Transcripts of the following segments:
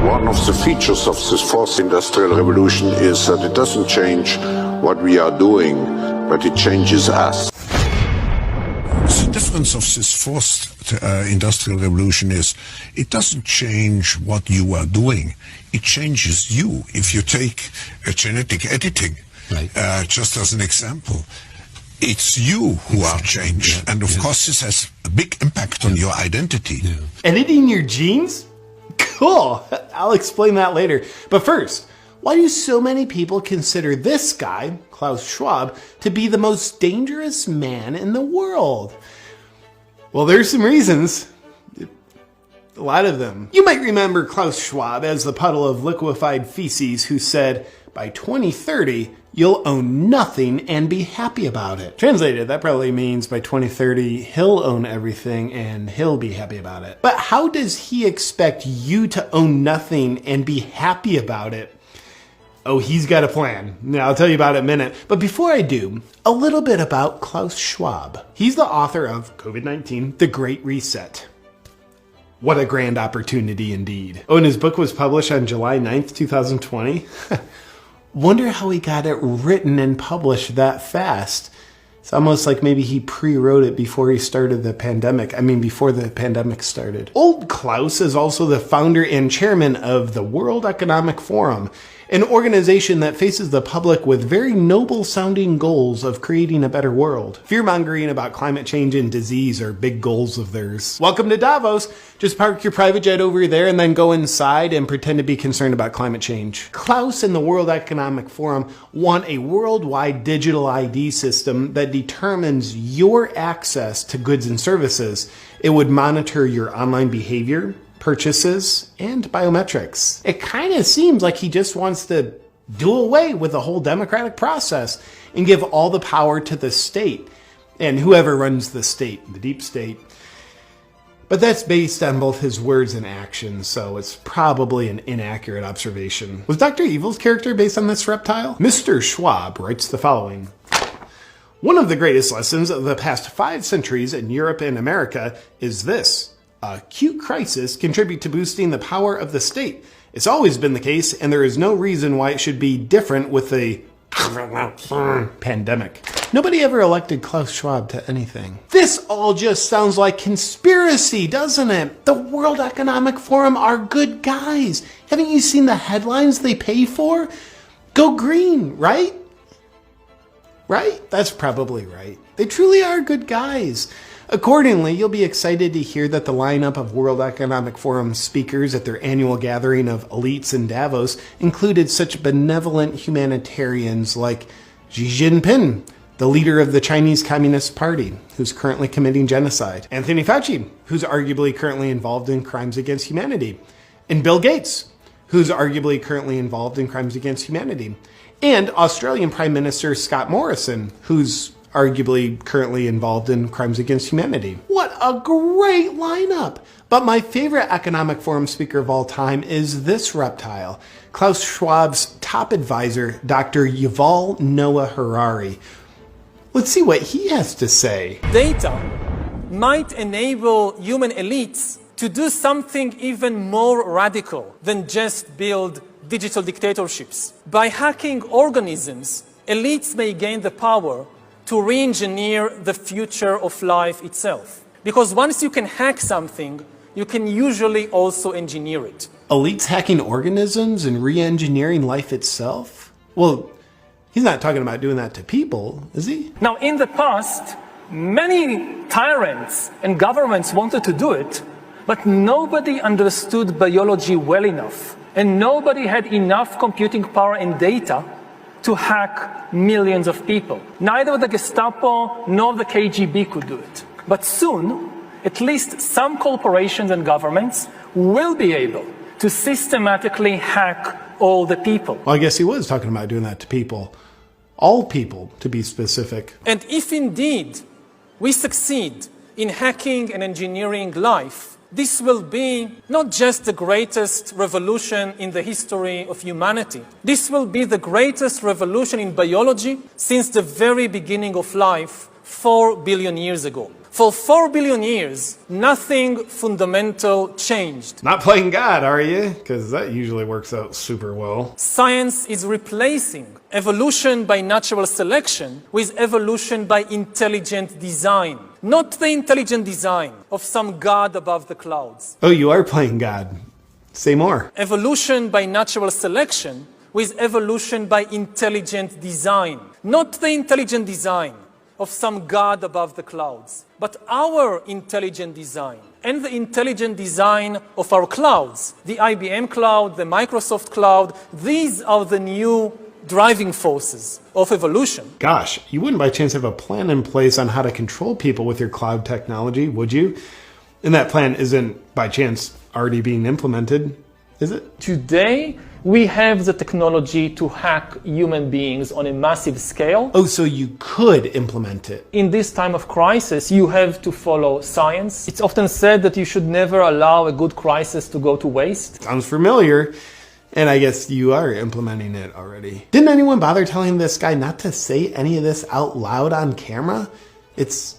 One of the features of this fourth industrial revolution is that it doesn't change what we are doing, but it changes us. The difference of this fourth industrial revolution is it doesn't change what you are doing. It changes you. If you take genetic editing, right. Just as an example, it's you who are changed. Yeah. And of course this has a big impact on your identity. Yeah. Editing your genes? Cool. I'll explain that later. But first, why do so many people consider this guy, Klaus Schwab, to be the most dangerous man in the world? Well, there's some reasons. A lot of them. You might remember Klaus Schwab as the puddle of liquefied feces who said, by 2030, you'll own nothing and be happy about it. Translated, that probably means by 2030, he'll own everything and he'll be happy about it. But how does he expect you to own nothing and be happy about it? Oh, he's got a plan. Now, I'll tell you about it in a minute. But before I do, a little bit about Klaus Schwab. He's the author of COVID-19, The Great Reset. What a grand opportunity indeed. Oh, and his book was published on July 9th, 2020. Wonder how he got it written and published that fast. It's almost like maybe he pre-wrote it before he started the pandemic. Before the pandemic started. Old Klaus is also the founder and chairman of the World Economic Forum, an organization that faces the public with very noble-sounding goals of creating a better world. Fear-mongering about climate change and disease are big goals of theirs. Welcome to Davos. Just park your private jet over there and then go inside and pretend to be concerned about climate change. Klaus and the World Economic Forum want a worldwide digital ID system that determines your access to goods and services. It would monitor your online behavior, purchases, and biometrics. It kind of seems like he just wants to do away with the whole democratic process and give all the power to the state and whoever runs the state, the deep state. But that's based on both his words and actions, so it's probably an inaccurate observation. Was Dr. Evil's character based on this reptile? Mr. Schwab writes the following. One of the greatest lessons of the past 5 centuries in Europe and America is this. Acute crisis contribute to boosting the power of the state. It's always been the case, and there is no reason why it should be different with the pandemic. Nobody ever elected Klaus Schwab to anything. This all just sounds like conspiracy, doesn't it? The World Economic Forum are good guys. Haven't you seen the headlines they pay for? Go green, right? Right? That's probably right. They truly are good guys. Accordingly, you'll be excited to hear that the lineup of World Economic Forum speakers at their annual gathering of elites in Davos included such benevolent humanitarians like Xi Jinping, the leader of the Chinese Communist Party, who's currently committing genocide, Anthony Fauci, who's arguably currently involved in crimes against humanity, and Bill Gates, who's arguably currently involved in crimes against humanity, and Australian Prime Minister Scott Morrison, who's arguably currently involved in crimes against humanity. What a great lineup! But my favorite Economic Forum speaker of all time is this reptile, Klaus Schwab's top advisor, Dr. Yuval Noah Harari. Let's see what he has to say. Data might enable human elites to do something even more radical than just build digital dictatorships. By hacking organisms, elites may gain the power to re-engineer the future of life itself. Because once you can hack something, you can usually also engineer it. Elites hacking organisms and re-engineering life itself? Well, he's not talking about doing that to people, is he? Now, in the past, many tyrants and governments wanted to do it, but nobody understood biology well enough, and nobody had enough computing power and data to hack millions of people. Neither the Gestapo nor the KGB could do it. But soon, at least some corporations and governments will be able to systematically hack all the people. Well, I guess he was talking about doing that to people. All people, to be specific. And if indeed we succeed in hacking and engineering life, this will be not just the greatest revolution in the history of humanity. This will be the greatest revolution in biology since the very beginning of life 4 billion years ago. For 4 billion years, nothing fundamental changed. Not playing God, are you? Because that usually works out super well. Science is replacing evolution by natural selection with evolution by intelligent design. Not the intelligent design of some God above the clouds. Oh, you are playing God. Say more. Evolution by natural selection with evolution by intelligent design. Not the intelligent design of some God above the clouds, but our intelligent design and the intelligent design of our clouds. The IBM cloud, the Microsoft cloud, these are the new driving forces of evolution. Gosh, you wouldn't by chance have a plan in place on how to control people with your cloud technology, would you? And that plan isn't by chance already being implemented, is it? Today, we have the technology to hack human beings on a massive scale. Oh, so you could implement it. In this time of crisis, you have to follow science. It's often said that you should never allow a good crisis to go to waste. Sounds familiar. And I guess you are implementing it already. Didn't anyone bother telling this guy not to say any of this out loud on camera? It's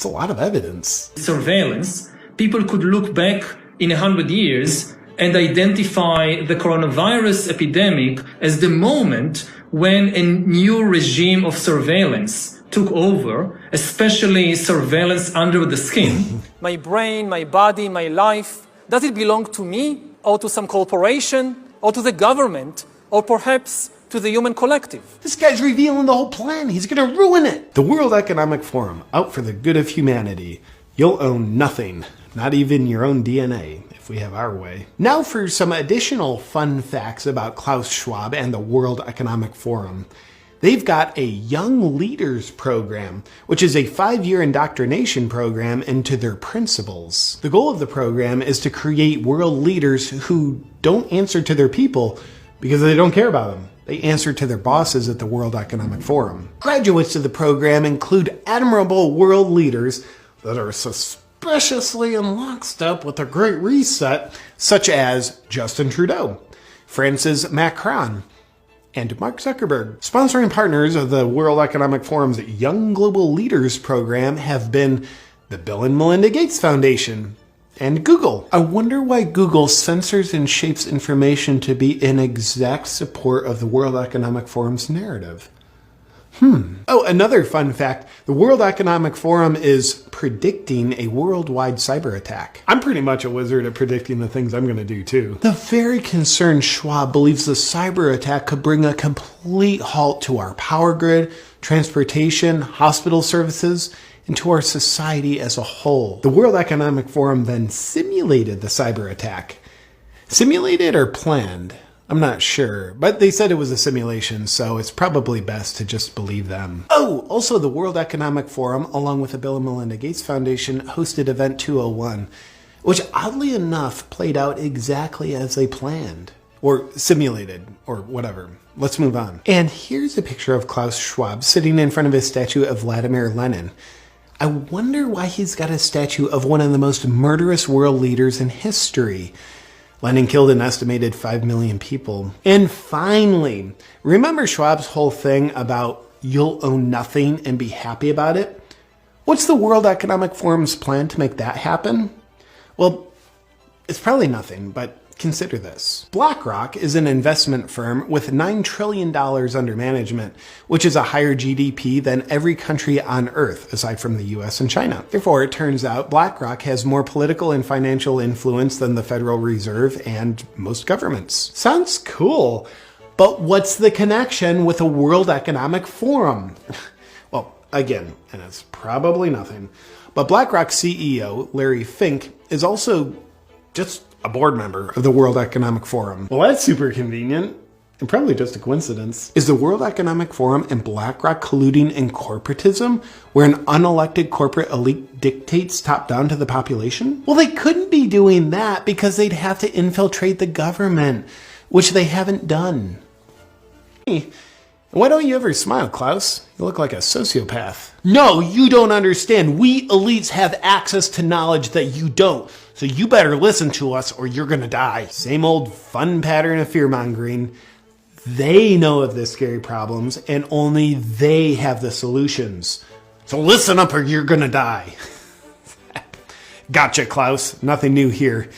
a lot of evidence. Surveillance, people could look back in 100 years and identify the coronavirus epidemic as the moment when a new regime of surveillance took over, especially surveillance under the skin. My brain, my body, my life, does it belong to me or to some corporation or to the government or perhaps to the human collective? This guy's revealing the whole plan. He's going to ruin it. The World Economic Forum, out for the good of humanity. You'll own nothing, not even your own DNA, if we have our way. Now for some additional fun facts about Klaus Schwab and the World Economic Forum. They've got a Young Leaders program, which is a 5-year indoctrination program into their principles. The goal of the program is to create world leaders who don't answer to their people because they don't care about them. They answer to their bosses at the World Economic Forum. Graduates of the program include admirable world leaders that are suspiciously in lockstep with the Great Reset, such as Justin Trudeau, Francis Macron, and Mark Zuckerberg. Sponsoring partners of the World Economic Forum's Young Global Leaders program have been the Bill and Melinda Gates Foundation and Google. I wonder why Google censors and shapes information to be in exact support of the World Economic Forum's narrative. Oh, another fun fact. The World Economic Forum is predicting a worldwide cyber attack. I'm pretty much a wizard at predicting the things I'm going to do too. The very concerned Schwab believes the cyber attack could bring a complete halt to our power grid, transportation, hospital services, and to our society as a whole. The World Economic Forum then simulated the cyber attack. Simulated or planned? I'm not sure, but they said it was a simulation, so it's probably best to just believe them. Oh, also the World Economic Forum, along with the Bill and Melinda Gates Foundation, hosted Event 201, which oddly enough played out exactly as they planned. Or simulated, or whatever. Let's move on. And here's a picture of Klaus Schwab sitting in front of his statue of Vladimir Lenin. I wonder why he's got a statue of one of the most murderous world leaders in history. Lenin killed an estimated 5 million people. And finally, remember Schwab's whole thing about you'll own nothing and be happy about it? What's the World Economic Forum's plan to make that happen? Well, it's probably nothing, but consider this. BlackRock is an investment firm with $9 trillion under management, which is a higher GDP than every country on Earth, aside from the US and China. Therefore, it turns out BlackRock has more political and financial influence than the Federal Reserve and most governments. Sounds cool, but what's the connection with the World Economic Forum? Well, again, and it's probably nothing, but BlackRock CEO Larry Fink is also just a board member of the World Economic Forum. Well, that's super convenient, and probably just a coincidence. Is the World Economic Forum and BlackRock colluding in corporatism, where an unelected corporate elite dictates top down to the population? Well, they couldn't be doing that because they'd have to infiltrate the government, which they haven't done. Why don't you ever smile, Klaus? You look like a sociopath. No, you don't understand. We elites have access to knowledge that you don't. So you better listen to us or you're gonna die. Same old fun pattern of fear-mongering. They know of the scary problems and only they have the solutions. So listen up or you're gonna die. Gotcha, Klaus. Nothing new here.